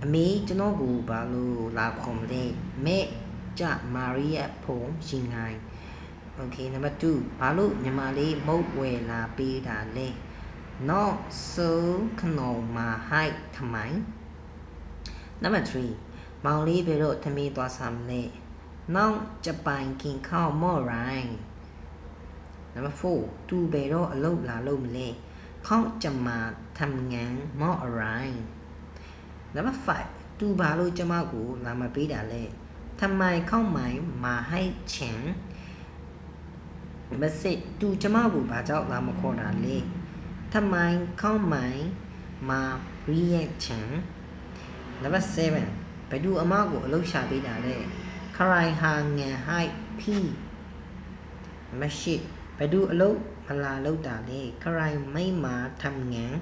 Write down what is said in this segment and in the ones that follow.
အမေကျွန်တော်ကိုဘာလို့လာခေါ်မလဲမဲကြမာရီယာဖုန်းရှင်ငိုင်း Okay number 2ဘာလို့ညီမလေးမုတ်ဝယ်လာပေးတာလဲ Not so ခနုံမာဟိုက်ထမိုင်း Number 3မောင်လေးဘယ်တော့သမီးသွားစားမလဲ Not ဂျပန်ကင်ခေါမော်ရိုင်း Number 4သူဘယ်တော့အလုပ်လာလုပ်မလဲခေါင်းကြမှာทำงานမော်ရိုင်း Number 5သူဘာလို့ကျမကိုလာမပေးတာလဲทำไมเข้าไม่มาให้ฉัน Number 6သူကျမကိုဘာကြောင့်လာမခေါ်တာလဲทำไมเข้าไม่มาเรียกฉัน Number 7ဘယ်သူအမကိုအလုပ်ရှာပေးတာလဲใครหางานให้พี่ Number 8ဘယ်သူအလုပ်မလာလုပ်တာလဲใครไม่มาทำงาน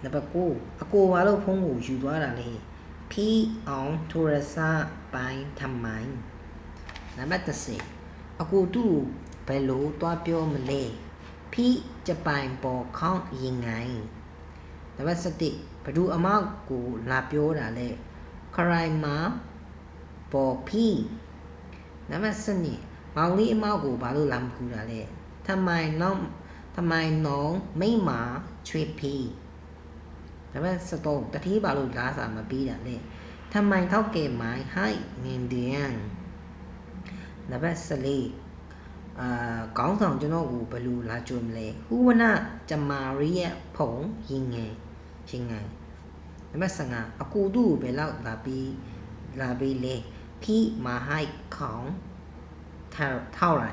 Number 9အကိုဘာလို့ဖုန်းကိုယူသွားတာလဲพี่เอาโทรศัพท์ไปทำไม Number 10အကိုသူ့ဘယ်လိုတွားပြောမလဲพี่จะไปบอกเขายังไง Number 11ဘယ်သူအမကိုလာပြောတာလဲใครมาบอกพี่ Number 12မောင်လေးအမကိုဘာလို့လာမကူတာလဲทำไมน้องไม่มาช่วยพี่Number 13တတိဘာလို့လာစာမပေးတာလဲทำไมเท่าแก่ไม้ให้เงินเดือน Number 14ခေါင်းဆောင်ကျွန်တော်ကိုဘယ်လိုလာကြွမလဲဟူဝနจมารีရဲ့ဖုံရင်ငယ်ရှင်ငယ် Number 15အကူသူ့ကိုဘယ်လောက်လာပေးလဲพี่มาให้ของเท่าไหร่